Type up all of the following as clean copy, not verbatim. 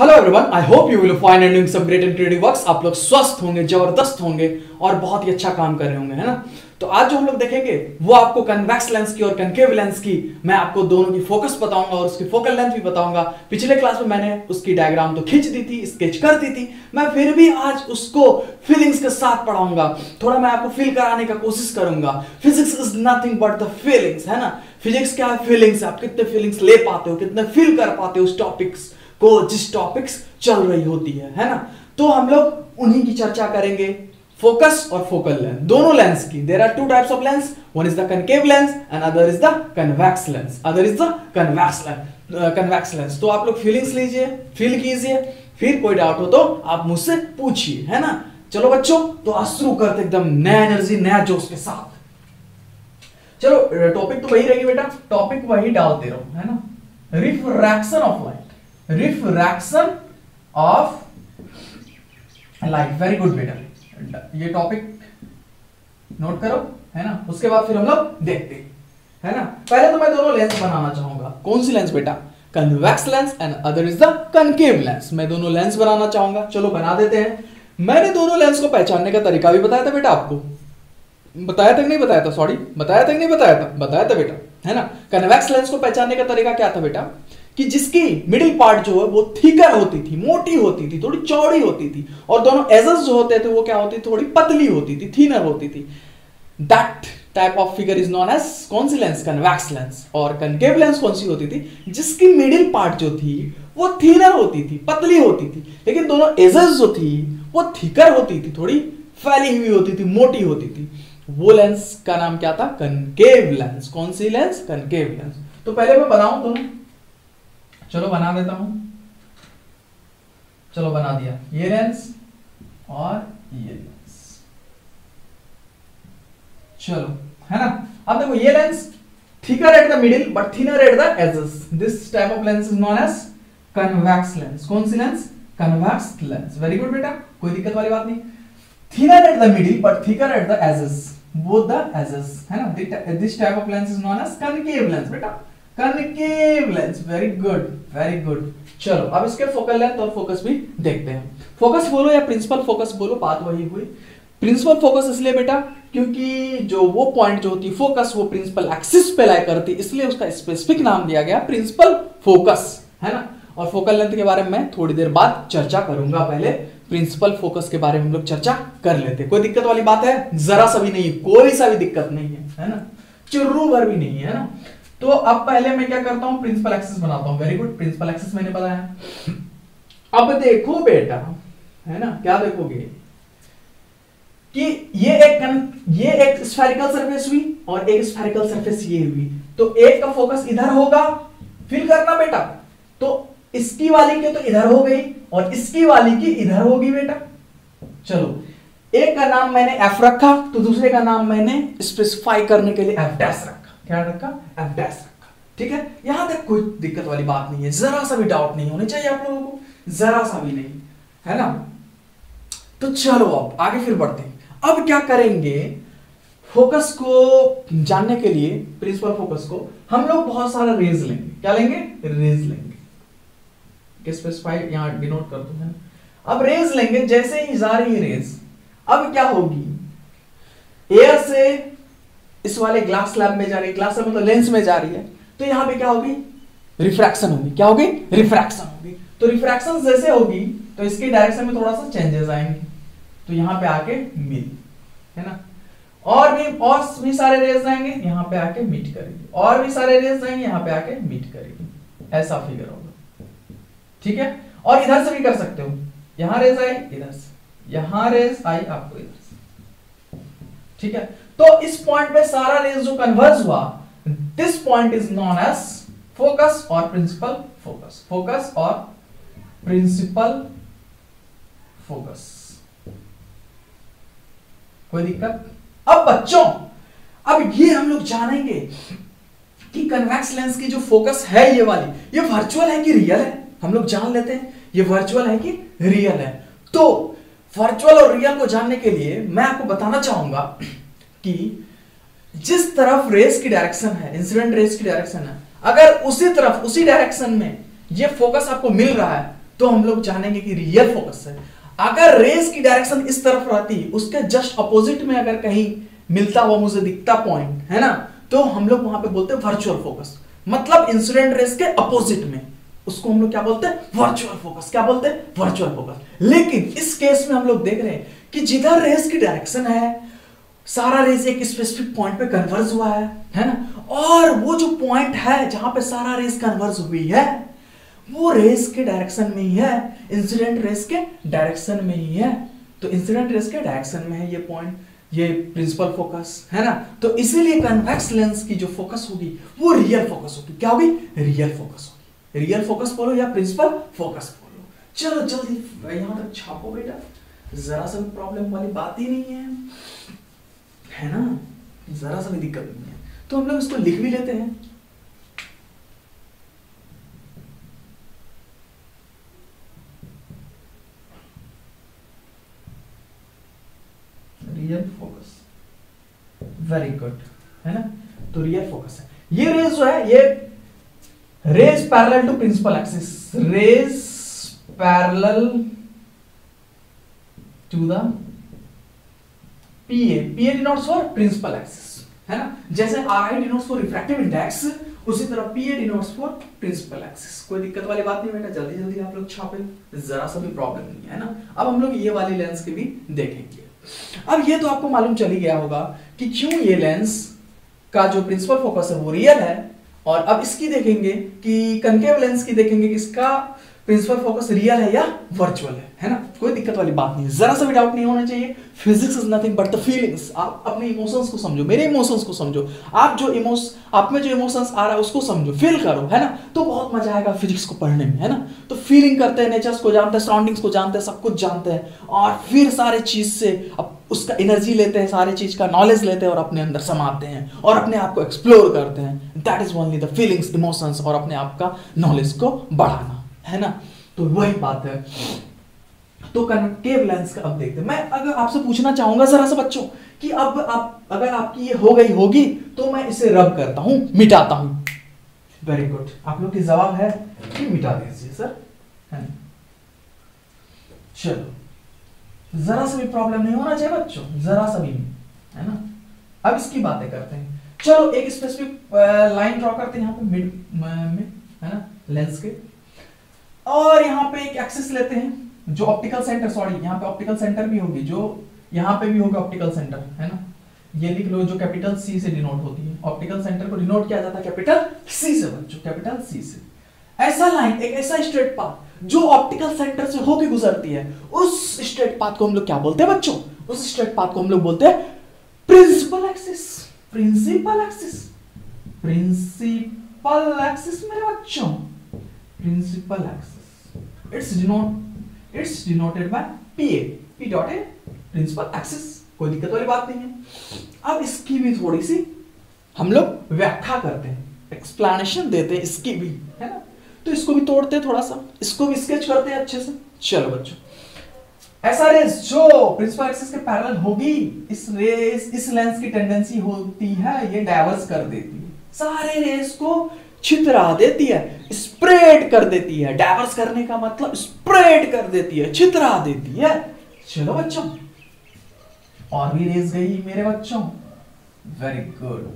Hello everyone, I hope you will find and doing some great and creative works. आप लोग स्वस्थ होंगे, जबरदस्त होंगे और बहुत ही अच्छा काम कर रहे होंगे, है ना। तो आज जो हम लोग देखेंगे वो आपको कन्वेक्स लेंस की और कनकेव लेंस की मैं आपको दोनों की फोकस बताऊंगा और उसकी फोकल लेंथ भी बताऊंगा। पिछले क्लास में मैंने उसकी डायग्राम तो खींच दी थी, स्केच कर दी थी, मैं फिर भी आज उसको फीलिंग्स के साथ पढ़ाऊंगा। थोड़ा मैं आपको फील कराने का कोशिश करूंगा। Physics is nothing but the feelings, है ना। फिजिक्स क्या है? फीलिंग्स। आप कितने फीलिंग्स ले पाते हो, कितने फील कर पाते हो उस टॉपिक्स को जिस टॉपिक्स चल रही होती है ना। तो हम लोग उन्हीं की चर्चा करेंगे, फोकस और फोकल लेंथ, दोनों लेंस की। There are two types of lens, one is the concave lens and other is the convex lens, convex lens. तो आप लोग फीलिंग्स लीजिए, फील कीजिए, फिर कोई डाउट हो तो आप मुझसे पूछिए, है ना। चलो बच्चों, तो आज शुरू करते एकदम नया एनर्जी, नया जोश के साथ। चलो, टॉपिक तो वही रहेगी बेटा, टॉपिक वही डालते रहो, है ना। Refraction of light, refraction of light, very good बेटा, ये टॉपिक नोट करो, है ना। उसके बाद फिर हम लोग देखते हैं, है ना। पहले तो मैं दोनों लेंस बनाना चाहूंगा। कौन सी लेंस बेटा? Convex lens and other is the concave lens. मैं दोनों लेंस बनाना चाहूंगा। चलो बना देते हैं। मैंने दोनों लेंस को पहचानने का तरीका भी बताया था बेटा आपको, बताया था कि नहीं बताया था? सॉरी, बताया था कि नहीं बताया था? बताया था बेटा, है ना। कन्वेक्स लेंस को पहचानने का तरीका क्या था बेटा? कि जिसकी मिडिल पार्ट जो है वो थिकर होती थी, मोटी होती थी, थोड़ी चौड़ी होती थी, और दोनों एजेस जो होते थे वो क्या होती थी? थोड़ी पतली होती थी, थिनर होती थी। That type of figure is known as कौन सी लेंस? Convex lens. और कनकेव लेंस कौन सी होती थी? जिसकी मिडिल पार्ट जो थी वो थिनर होती थी, पतली होती थी, लेकिन दोनों एजेस जो थी वो थिकर होती थी, थोड़ी फैली हुई होती थी, मोटी होती थी। वो लेंस का नाम क्या था? Concave lens. कौन सी लेंस? Concave lens. तो पहले मैं बनाऊं दोनों, चलो बना देता हूं। चलो बना दिया, ये लेंस और ये लेंस। चलो, है ना। अब देखो, ये lens thicker at the middle but thinner at the edges. This type of lens is known as convex lens. कौन सी lens? Convex lens. Very good बेटा, कोई दिक्कत वाली बात नहीं। Thinner at the middle but thicker at the edges, both the edges, है ना। This type of lens is known as concave lens बेटा, concave lens. Very good, very good. चलो अब इसके फोकल लेंथ और फोकस भी देखते हैं। फोकस बोलो या प्रिंसिपल फोकस बोलो, बात वही हुई। प्रिंसिपल फोकस इसलिए बेटा क्योंकि जो वो पॉइंट जो होती फोकस वो प्रिंसिपल एक्सिस पे लाई करती, इसलिए उसका स्पेसिफिक नाम दिया गया प्रिंसिपल फोकस, है ना। और फोकल लेंथ के बारे में मैं थोड़ी देर बाद चर्चा करूंगा। पहले प्रिंसिपल फोकस के बारे में हम लोग चर्चा कर लेते हैं। कोई दिक्कत वाली बात है? जरा सा भी नहीं, कोई सा भी दिक्कत नहीं है ना, चुर्रू भर भी नहीं है ना। तो अब पहले मैं क्या करता हूं? प्रिंसिपल एक्सिस बनाता हूं। वेरी गुड, प्रिंसिपल एक्सिस मैंने बनाया। अब देखो बेटा, है ना, क्या देखोगे कि ये एक स्फेरिकल सरफेस हुई और एक स्फेरिकल सरफेस ये हुई, तो एक का फोकस इधर होगा, फील करना बेटा। तो इसकी वाली के तो इधर हो गई और इसकी वाली की इधर होगी बेटा। चलो, एक का नाम मैंने एफ रखा तो दूसरे का नाम मैंने स्पेसिफाई करने के लिए एफ डैश रखा। क्या रखा? एफ डैश रखा। ठीक है, यहां तक कोई दिक्कत वाली बात नहीं है, जरा सा भी डाउट नहीं होनी चाहिए आप लोगों को, जरा सा भी नहीं, है ना। तो चलो अब आगे फिर बढ़ते हैं। अब क्या करेंगे? फोकस को जानने के लिए, प्रिंसिपल फोकस को हम लोग बहुत सारा रेज लेंगे। क्या लेंगे? रेज लेंगे। स्पेसिफाई यहां डिनोट कर दो, है ना। अब रेज लेंगे, जैसे ही जा रही है रेज, अब क्या होगी? एयर से इस वाले ग्लास स्लैब में जा रही है, ग्लास स्लैब मतलब लेंस में जा रही है, तो यहां पे क्या होगी? रिफ्रैक्शन होगी। क्या होगी? रिफ्रैक्शन होगी। तो रिफ्रैक्शन जैसे होगी तो इसके डायरेक्शन में थोड़ा सा चेंजेस आएंगे, तो यहां पे आके मिल, है ना। और भी सारे रेज आएंगे, यहां पे आके मीट करेगी, और भी सारे रेज आएंगे, यहां पे आके मीट करेगी। ऐसा फिगर होगा, ठीक है। और इधर से भी कर सकते हो, यहां रेज आई, इधर से, यहां रेज आई आपको इधर से, ठीक है। तो इस पॉइंट पे सारा रेज जो कन्वर्ज हुआ, this point is known as focus और प्रिंसिपल फोकस। फोकस और प्रिंसिपल फोकस। कोई दिक्कत? अब बच्चों, अब ये हम लोग जानेंगे कि कन्वेक्स लेंस की जो फोकस है ये वाली, ये वर्चुअल है कि रियल है। हम लोग जान लेते हैं ये वर्चुअल है कि रियल है। तो वर्चुअल और रियल को जानने के लिए मैं आपको बताना चाहूंगा कि जिस तरफ रेस की डायरेक्शन है, इंसिडेंट रेस की डायरेक्शन है, अगर उसी तरफ, उसी डायरेक्शन में ये फोकस आपको मिल रहा है, तो हम लोग जानेंगे कि रियल फोकस है। अगर रेस की डायरेक्शन इस तरफ रहती, उसके जस्ट अपोजिट में अगर कहीं मिलता हुआ मुझे दिखता पॉइंट, है ना, तो हम लोग वहां पे बोलते हैं वर्चुअल फोकस। मतलब इंसिडेंट रेस के अपोजिट में, उसको हम लोग क्या बोलते हैं, वर्चुअल फोकस। क्या बोलते हैं, वर्चुअल फोकस। लेकिन इस केस में हम लोग देख रहे हैं कि जिधर रेस की डायरेक्शन है, सारा रेस एक स्पेसिफिक पॉइंट पे कन्वर्ज हुआ है ना, और वो जो पॉइंट है जहां पे सारा रेस कन्वर्ज हुई है, वो रेस के डायरेक्शन में ही है, इंसिडेंट रेस के डायरेक्शन में ही है। तो इंसिडेंट रेस के डायरेक्शन में है ये पॉइंट, ये प्रिंसिपल फोकस है ना। तो इसीलिए कन्वेक्स लेंस की जो फोकस होगी वो रियल फोकस होगी। क्या होगी, रियल फोकस होगी। रियल फोकस बोलो या प्रिंसिपल फोकस बोलो। चलो जल्दी यहां तक छापो बेटा, जरा सा भी प्रॉब्लम वाली बात ही नहीं है ना, जरा सा भी दिक्कत नहीं है। तो हम लोग इसको लिख भी लेते हैं। रियल फोकस, वेरी गुड, है ना। तो रियल फोकस है। ये रेज जो है, ये rays parallel to principal axis, rays parallel to the PA, PA denotes for principal axis, है ना। जैसे RI denotes for refractive index, उसी तरह PA denotes for principal axis. कोई दिक्कत वाली बात नहीं बेटा, जल्दी जल्दी आप लोग छापे, जरा सा भी प्रॉब्लम नहीं है ना। अब हम लोग ये वाली लेंस के भी देखेंगे। अब ये तो आपको मालूम चल ही गया होगा कि क्यों ये लेंस का जो प्रिंसिपल फोकस है वो रियल है। और अब इसकी देखेंगे कि कनकेव लेंस की देखेंगे कि इसका प्रिंसिपल फोकस रियल है या वर्चुअल है ना। कोई दिक्कत वाली बात नहीं है, जरा सा भी डाउट नहीं होना चाहिए। Physics is nothing but the feelings. आप अपने इमोशंस को समझो, मेरे इमोशंस को समझो, आप में जो इमोशंस आ रहा है उसको समझो, फील करो, है ना। तो बहुत मजा आएगा फिजिक्स को पढ़ने में, है ना। तो फीलिंग करते हैं, नेचर्स को जानते हैं, सराउंडिंग्स को जानते हैं, सब कुछ जानते हैं, और फिर सारे चीज से अब उसका एनर्जी लेते हैं, सारे चीज का नॉलेज लेते हैं और अपने अंदर समाते हैं और अपने आप को एक्सप्लोर करते हैं। That is only the feelings, emotions, और अपने आप का नॉलेज को बढ़ाना, है ना। तो वही बात है। तो कनकेव लेंस का अब देखते हैं। मैं अगर आपसे पूछना चाहूंगा जरा सा बच्चों कि अब आप अगर आपकी ये हो गई होगी तो मैं इसे रब करता हूं, मिटाता हूं। वेरी गुड, आप लोग की जवाब है कि मिटा दीजिए सर, है ना। चलो जरा सा भी प्रॉब्लम नहीं होना चाहिए बच्चों, जरा सा भी, है ना। अब इसकी बातें करते हैं। चलो एक स्पेसिफिक लाइन ड्रॉ करते हैं यहाँ पे मिड में, है ना, लेंस के, और यहाँ पे एक एक्सिस लेते हैं जो ऑप्टिकल सेंटर, सॉरी यहाँ पे ऑप्टिकल सेंटर भी होगी, जो यहाँ पे भी होगा ऑप्टिकल सेंटर, है ना। ये लिख लो, जो कैपिटल सी से डिनोट होती है। ऑप्टिकल सेंटर को डिनोट किया जाता है कैपिटल सी से बच्चों, कैपिटल सी से। ऐसा लाइन, एक ऐसा स्ट्रेट पाथ जो ऑप्टिकल सेंटर से होके गुजरती है, उस स्ट्रेट पाथ को हम लोग क्या बोलते हैं बच्चों, उस स्ट्रेट पाथ को हम लोग बोलते हैं principal axis. Principal axis, principal axis मेरे बच्चों, principal axis, it's denoted by PA, P dot A, principal axis. कोई दिक्कत वाली बात नहीं है। अब इसकी भी थोड़ी सी हम लोग व्याख्या करते हैं, एक्सप्लेनेशन देते हैं इसकी भी, है ना। तो इसको भी तोड़ते हैं थोड़ा सा, इसको भी स्केच करते हैं अच्छे से। चलो बच्चों, ऐसा रेस जो प्रिंसिपल एक्सिस के पैरेलल होगी, इस लेंस की टेंडेंसी होती है ये डाइवर्स कर देती है, सारे रेस को छितरा देती है, स्प्रेड कर देती है। डाइवर्स करने का मतलब स्प्रेड कर देती है, छितरा देती है। चलो बच्चों, और भी रेस गई मेरे बच्चों, वेरी गुड।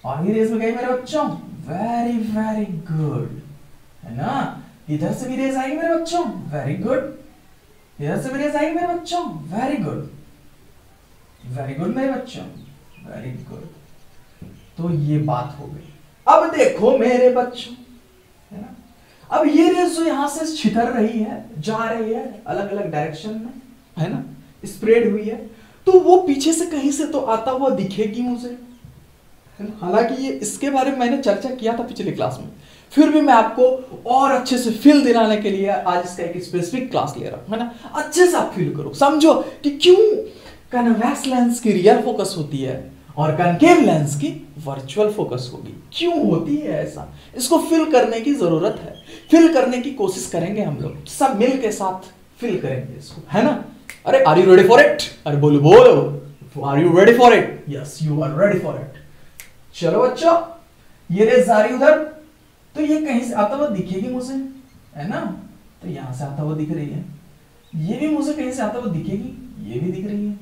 और भी रेस में गई मेरे बच्चों, वेरी वेरी गुड, है ना। इधर से भी रेस आएगी मेरे बच्चों, वेरी गुड। इधर से भी रेस आएगी मेरे बच्चों, वेरी गुड, वेरी गुड मेरे बच्चों, वेरी गुड। तो ये बात हो गई। अब देखो मेरे बच्चों, है ना, अब ये रेस जो यहां से छितर रही है, जा रही है अलग अलग डायरेक्शन में, है ना, स्प्रेड हुई है, तो वो पीछे से कहीं से तो आता हुआ दिखेगी मुझे। हालांकि ये इसके बारे में मैंने चर्चा किया था पिछले क्लास में, फिर भी मैं आपको और अच्छे से फील दिलाने के लिए आज इसका एक स्पेसिफिक क्लास ले रहा हूं, है ना। अच्छे से आप फील करो, समझो कि क्यों कन्वेक्स लेंस की रियल फोकस होती है और कनकेव लेंस की वर्चुअल फोकस होगी, क्यों होती है ऐसा। इसको फिल करने की जरूरत है, फिल करने की कोशिश करेंगे हम लोग सब मिल के साथ, फिल करेंगे इसको, है ना। अरे are you ready for it, अरे बोलो बोलो, are you ready for it, yes you are ready for it. चलो बच्चों, ये रेस जा रही उधर, तो ये कहीं से आता हुआ दिखेगी मुझे, है ना। तो यहाँ से आता हुआ दिख रही है, ये भी मुझे कहीं से आता हुआ दिखेगी, ये भी दिख रही है,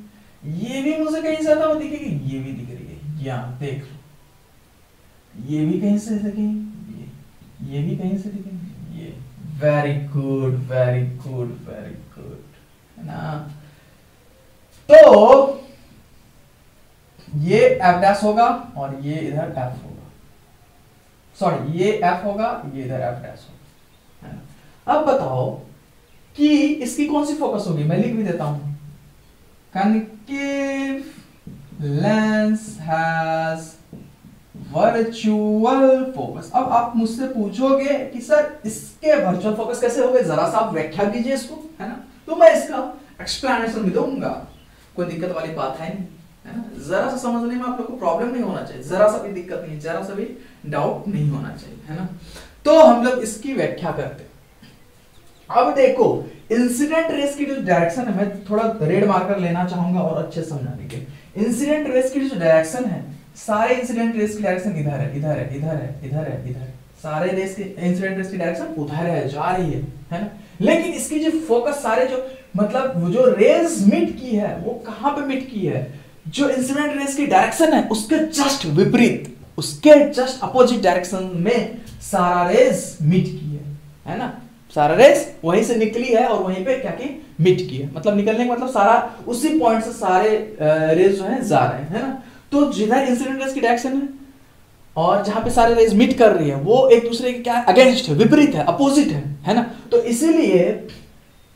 ये भी मुझे कहीं से आता हुआ दिखेगी, ये भी दिख रही है। यहाँ देख लो, ये भी कहीं से दिखेगी, ये भी कहीं से दिखेगी, ये। Very good very good very good, है ना। तो ये f डैश होगा और ये इधर f होगा, सॉरी ये f होगा, ये इधर f डैश होगा, है ना। अब बताओ कि इसकी कौन सी फोकस होगी, मैं लिख भी देता हूं, concave lens has virtual focus. अब आप मुझसे पूछोगे कि सर इसके वर्चुअल फोकस कैसे हो गए, जरा सा आप व्याख्या कीजिए इसको, है ना। तो मैं इसका एक्सप्लेनेशन भी दूंगा, कोई दिक्कत वाली बात है नहीं, है ना। जरा सा समझने में आप लोग को प्रॉब्लम नहीं होना चाहिए, जरा सा भी दिक्कत नहीं, जरा सा भी डाउट नहीं होना चाहिए, है ना। तो हम लोग इसकी व्याख्या करते हैं। अब देखो इंसिडेंट रेस की जो डायरेक्शन है, मैं थोड़ा रेड मार्कर लेना चाहूंगा और अच्छे समझाने के। इंसिडेंट रेस की जो डायरेक्शन है, सारे इंसिडेंट रेस की डायरेक्शन इधर है, इधर है, इधर है, इधर है, इधर है। सारे रेस की इंसिडेंट रेस की डायरेक्शन उधर है, जा रही है ना। लेकिन इसकी जो फोकस, सारे जो मतलब वो जो रेस मिट की है, वो कहां पे मिट की है, जो इंसिडेंट रेस की डायरेक्शन है उसके जस्ट विपरीत, उसके जस्ट अपोजिट डायरेक्शन में सारा रेस मिट की है ना। सारा रेस वहीं से निकली है और वहीं पे क्या की मिट की है, मतलब निकलने का मतलब सारा उसी पॉइंट से सारे रेस जो है जा रहे हैं, है ना। तो जिधर इंसिडेंट रेस की डायरेक्शन है और जहां पे सारे रेस मीट कर रही है, वो एक दूसरे के क्या अगेंस्ट है, विपरीत है, अपोजिट है ना। तो इसीलिए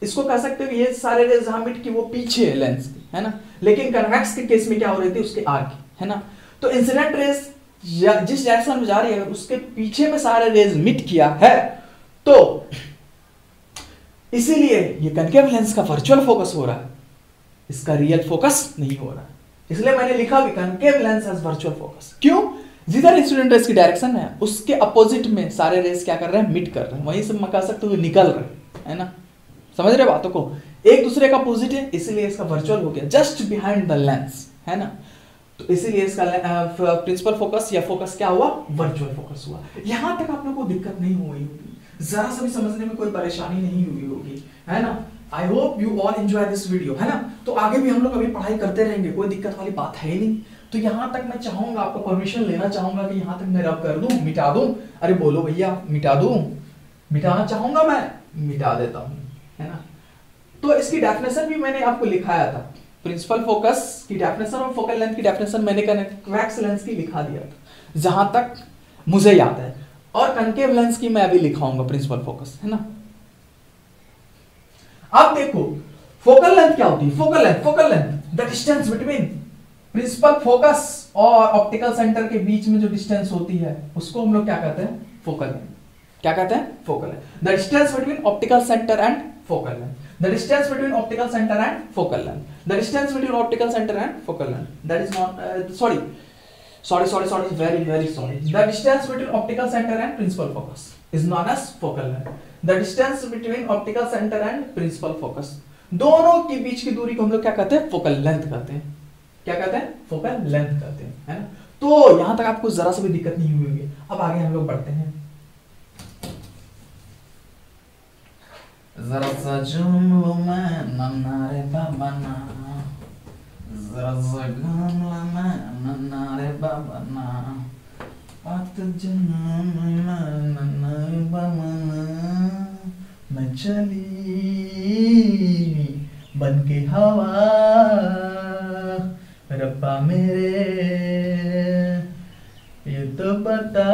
इसको कह सकते हो कि ये सारे रेस जहां मीट की वो पीछे है लेंस की, है ना। लेकिन कन्वेक्स के केस में क्या हो रही थी, उसके आगे, है ना। तो इंसिडेंट रेस जिस डायरेक्शन में जा रही है, अगर उसके पीछे में सारे रेस मीट किया है, तो इसीलिए ये कनकेव लेंस का वर्चुअल फोकस हो रहा है, इसका रियल फोकस नहीं हो रहा है। इसलिए मैंने लिखा भी concave lens has virtual focus. क्यों? जिधर इंसिडेंट रेस की डायरेक्शन है उसके अपोजिट में सारे रेस क्या कर रहे हैं, मिट कर रहे हैं, वहीं से मैं कह सकता हूं निकल रहे हैं ना। समझ रहे बातों को, एक दूसरे का अपोजिट है, इसलिए इसका वर्चुअल हो गया, जस्ट बिहाइंड द लेंस, है ना। तो इसीलिए इसका प्रिंसिपल फोकस या फोकस क्या हुआ, वर्चुअल फोकस हुआ। यहां तक आप लोगों को दिक्कत नहीं हुई होगी, जरा सा भी समझने में कोई परेशानी नहीं हुई होगी, है ना। आई hope you all enjoy this video, है ना। तो आगे भी हम लोग अभी पढ़ाई करते रहेंगे, कोई दिक्कत वाली बात है ही नहीं। तो यहां तक मैं चाहूंगा, आपको परमिशन लेना चाहूंगा कि यहां तक मैं रब कर दूं, मिटा दूं। अरे बोलो भैया, मिटा दूं, मिटाना चाहूंगा मैं, मिटा देता हूं, है ना। तो इसकी डेफिनेशन भी मैंने आपको लिखाया था, प्रिंसिपल फोकस की डेफिनेशन और फोकल लेंथ की डेफिनेशन मैंने कन्वेक्स लेंस की लिखा दिया था, जहां तक मुझे याद है। और कनकेव लेंस की मैं अभी लिखाऊंगा प्रिंसिपल फोकस, है ना। अब देखो फोकल लेंथ क्या होती है, focal length the distance between principal focus और ऑप्टिकल सेंटर के बीच में जो डिस्टेंस होती है उसको हम लोग क्या कहते हैं, फोकल लेंथ। क्या कहते हैं, focal length. The distance between optical centre and focal length, the distance between optical centre and focal length, the distance between optical centre and focal length, that is not sorry, very sorry. The distance between optical center and principal focus is known as focal length. The distance between optical center and principal focus, दोनों के बीच की दूरी को हम लोग क्या कहते हैं, फोकल लेंथ कहते हैं। क्या कहते हैं, फोकल लेंथ कहते हैं, है ना। तो यहां तक आपको जरा सा भी दिक्कत नहीं हुई होगी। अब आगे हम लोग बढ़ते हैं। जरा सा झूम लो मैं नन्ना रे बाबा ना, जरा सा घूम लो मैं नन्ना रे बाबा ना, बात जनम नन्ना रे बाबा ना, मैं चली बन के हवा रब्बा मेरे, ये तो बता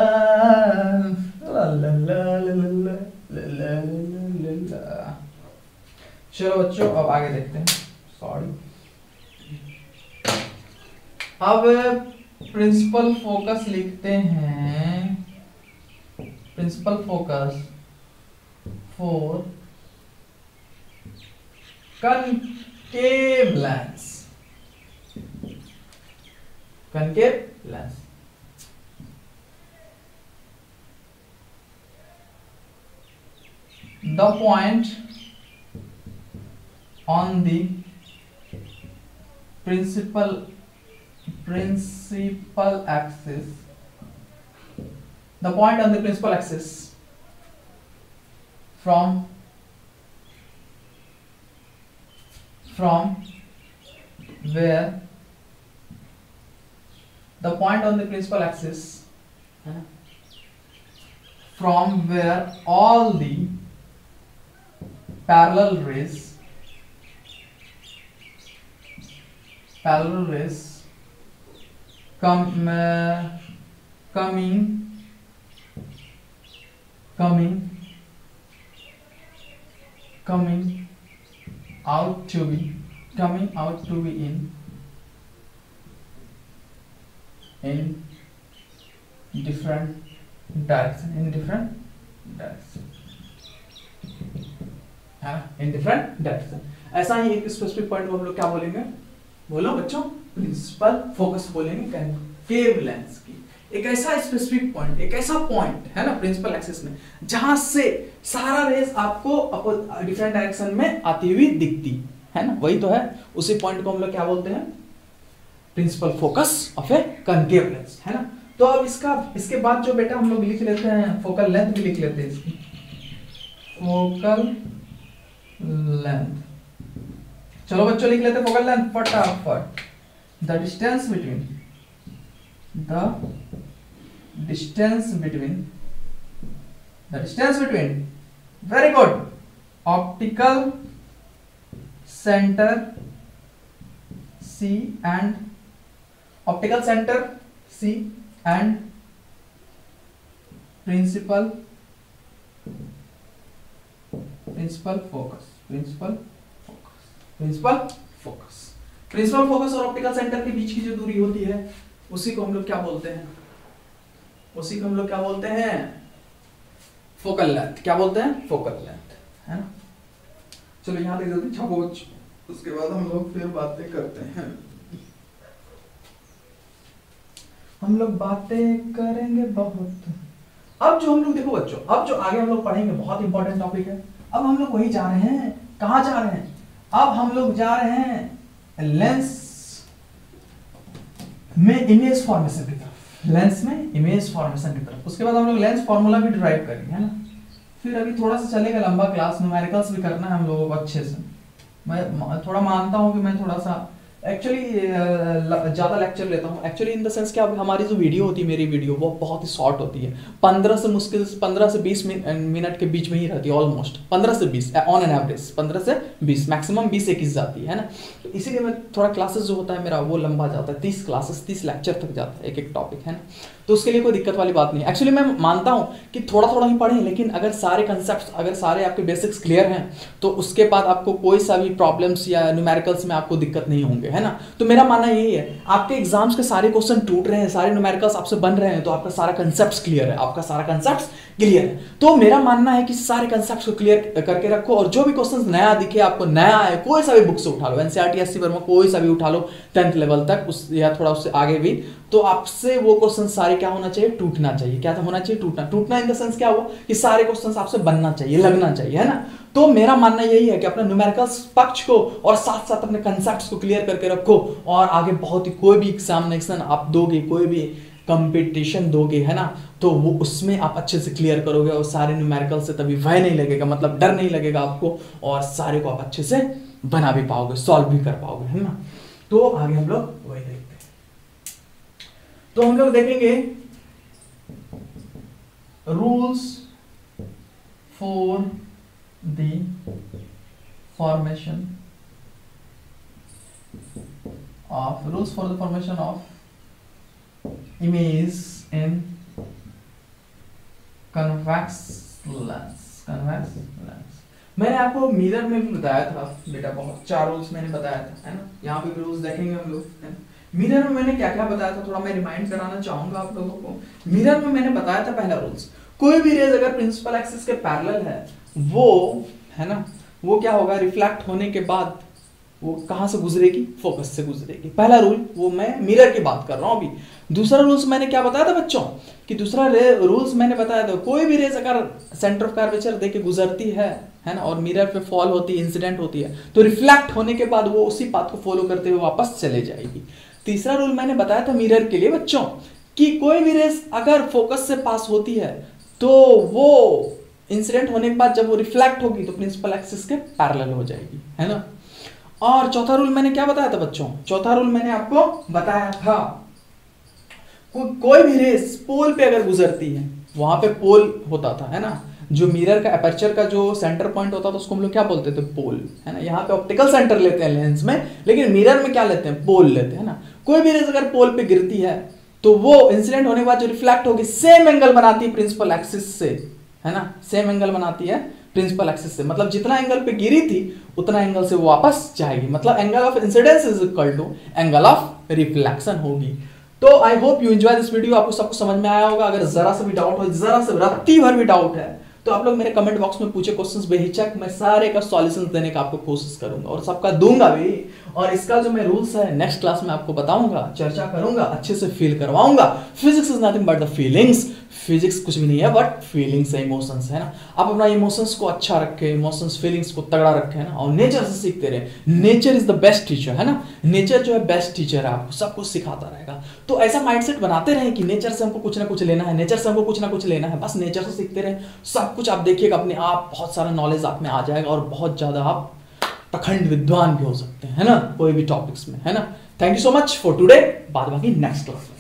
ला ला ला ला ला ला ला ला। चलो बच्चों अब आगे देखते हैं। सॉरी, अब प्रिंसिपल फोकस लिखते हैं, principal focus for concave lens, concave lens। The point on the principal axis, the point on the principal axis from from where the point on the principal axis, from where all the parallel rays coming out to be in different direction, in different direction। ऐसा ही एक specific point को हम लोग क्या बोलेंगे, बोलो बच्चों, principal focus बोलेंगे कॉन्केव लेंस की। एक ऐसा स्पेसिफिक पॉइंट, एक ऐसा पॉइंट है ना प्रिंसिपल एक्सिस में जहां से सारा रेस आपको डिफरेंट डायरेक्शन में आती हुई दिखती है ना, वही तो है। उसी पॉइंट को हम लोग क्या बोलते हैं, principal focus of a concave lens, है ना। तो अब इसके बाद जो बेटा हम लोग लिख लेते हैं, फोकल लेंथ भी लिख लेते हैं इसकी, फोकल लेंथ। चलो बच्चों लिख लेते हैं फोकल लेंथ फटाफट। The distance between very good optical centre C and principal focus और ऑप्टिकल सेंटर के बीच की जो दूरी होती है उसी को हम लोग क्या बोलते हैं, फोकल लेंथ। क्या बोलते हैं, फोकल लेंथ, है ना। चलो यहाँ तक जल्दी छापो, उसके बाद हम लोग फिर बातें करते हैं। हम लोग बातें करेंगे बहुत। अब जो हम लोग देखो बच्चों, अब जो आगे हम लोग पढ़ेंगे बहुत इंपॉर्टेंट टॉपिक है। अब हम लोग वही जा रहे हैं, कहाँ जा रहे हैं, अब हम लोग जा रहे हैं लेंस में इमेज फॉर्मेशन की तरफ, उसके बाद हम लोग लेंस फॉर्मूला भी डिराइव करेंगे, है ना। फिर अभी थोड़ा सा चलेगा लंबा क्लास, न्यूमेरिकल्स भी करना है हम लोगों को अच्छे से। मैं थोड़ा मानता हूँ कि मैं थोड़ा सा एक्चुअली ज़्यादा लेक्चर लेता हूँ। एक्चुअली इन द सेंस कि हमारी जो वीडियो होती है, मेरी वीडियो, वो बहुत ही शॉर्ट होती है। 15 से 20 मिनट के बीच में ही रहती है, ऑलमोस्ट 15 से 20 ऑन एन एवरेज, 15 से 20 मैक्सिमम 20-21 जाती है ना। तो इसीलिए मैं थोड़ा क्लासेस जो होता है मेरा वो लंबा जाता है, 30 लेक्चर तक जाता है एक टॉपिक, है ना। तो उसके लिए कोई दिक्कत वाली बात नहीं है। एक्चुअली मैं मानता हूँ कि थोड़ा ही पढ़ें, लेकिन अगर सारे कंसेप्ट, अगर सारे आपके बेसिक्स क्लियर हैं तो उसके बाद आपको कोई सा भी प्रॉब्लम्स या न्यूमेरिकल्स में आपको दिक्कत नहीं होंगे, है ना। तो मेरा मानना यही है, आपके एग्जाम्स के सारे क्वेश्चन टूट रहे हैं, सारे न्यूमेरिकल्स आपसे बन रहे हैं, तो आपका सारा कंसेप्ट क्लियर है, तो मेरा मानना है कि सारे कंसेप्ट को क्लियर करके रखो। और जो भी क्वेश्चन नया दिखे, आपको नया है, कोई सा भी बुक से उठा लो, एनसीईआरटी, एससी वर्मा, कोई सा भी उठा लो 10th लेवल तक, या थोड़ा उससे आगे भी, तो आपसे वो क्वेश्चन सारे क्या होना चाहिए, टूटना चाहिए। क्या होना चाहिए, टूटना इन द सेंस क्या हुआ कि सारे क्वेश्चन आपसे बनना चाहिए, लगना चाहिए, है ना। तो मेरा मानना यही है कि अपने न्यूमेरिकल्स पक्ष को और साथ साथ अपने कंसेप्ट्स को क्लियर करके रखो, और आगे बहुत ही कोई भी एग्जामिनेशन आप दोगे, कोई भी कंपटीशन दोगे, है ना, तो वो उसमें आप अच्छे से क्लियर करोगे, और सारे न्यूमेरिकल से तभी भय नहीं लगेगा, मतलब डर नहीं लगेगा आपको, और सारे को आप अच्छे से बना भी पाओगे, सॉल्व भी कर पाओगे, है ना। तो आगे हम लोग वही देखते हैं। तो हम लोग देखेंगे rules for the formation of image in convex lens। मैंने आपको मिरर में भी बताया था बेटा, बहुत 4 रूल्स मैंने बताया था, है ना। यहाँ पे भी रूल्स देखेंगे हम लोग, है ना। मिरर में मैंने क्या क्या बताया था, थोड़ा मैं रिमाइंड कराना चाहूंगा आप लोगों को। मिरर में मैंने बताया था पहला रूल्स, कोई भी रेज अगर प्रिंसिपल एक्सिस के पैरेलल है, वो, है ना, वो क्या होगा, रिफ्लेक्ट होने के बाद वो कहां से गुजरेगी, फोकस से गुजरेगी। पहला रूल, वो मैं मिरर की बात कर रहा हूं अभी। दूसरा रूल्स मैंने क्या बताया था बच्चों, कि दूसरा रूल्स मैंने बताया था, कोई भी रेज अगर सेंटर ऑफ कर्वेचर देके गुजरती है ना, और मिरर पे फॉल होती है, इंसिडेंट होती है, तो रिफ्लेक्ट होने के बाद वो उसी पाथ को फॉलो करते हुए वापस चले जाएगी। तीसरा रूल मैंने बताया था मिरर के लिए बच्चों, कि कोई भी रेज अगर फोकस से पास होती है, तो वो इंसिडेंट होने के बाद जब वो रिफ्लेक्ट होगी तो प्रिंसिपल एक्सिस के पैरेलल हो जाएगी, है ना। और चौथा रूल मैंने क्या बताया था बच्चों, चौथा रूल मैंने आपको बताया था कोई भी रेस पोल पे अगर गुजरती है, वहां पे पोल होता था, है ना, जो मिरर का अपर्चर का जो सेंटर पॉइंट होता था उसको हम लोग क्या बोलते थे, पोल, है ना। यहाँ पे ऑप्टिकल सेंटर लेते हैं लेंस में, लेकिन मिरर में क्या लेते हैं, पोल लेते हैं ना। कोई भी रेस अगर पोल पे गिरती है तो वो इंसिडेंट होने के बाद जो रिफ्लेक्ट होगी सेम एंगल बनाती है प्रिंसिपल एक्सिस से, है ना, सेम एंगल बनाती है प्रिंसिपल एक्सिस से। मतलब जितना एंगल पे गिरी थी उतना एंगल से वो वापस जाएगी, मतलब angle of incidence is equal to angle of reflection होगी। तो I hope you enjoy this video, आपको सब कुछ समझ में आया होगा। अगर जरा सा भी डाउट हो, जरा सा रत्ती भर भी डाउट है, तो आप लोग मेरे कमेंट बॉक्स में पूछे क्वेश्चंस बेहिचक, मैं सारे का सॉल्यूशन देने का आपको कोशिश करूंगा और सबका दूंगा भी। और इसका जो मैं रूल्स है नेक्स्ट क्लास में आपको बताऊंगा, चर्चा करूंगा, अच्छे से फील करवाऊंगा। Physics is nothing but the feelings, physics कुछ भी नहीं है बट फीलिंग्स है, इमोशंस है ना। आप अपना इमोशंस को अच्छा रखें, इमोशंस फीलिंग्स को तगड़ा रखें ना, और नेचर से सीखते रहे। Nature is the best teacher, है ना, नेचर जो है बेस्ट टीचर है, आपको सब कुछ सिखाता रहेगा। तो ऐसा माइंडसेट बनाते रहे कि नेचर से हमको कुछ ना कुछ लेना है, नेचर से हमको कुछ ना कुछ लेना है, बस नेचर से सीखते रहे सब कुछ। आप देखिएगा अपने आप बहुत सारा नॉलेज आप में आ जाएगा और बहुत ज्यादा आप प्रखंड विद्वान भी हो सकते हैं, है ना, कोई भी टॉपिक्स में, है ना। Thank you so much for today, बाद बाकी नेक्स्ट क्लास में।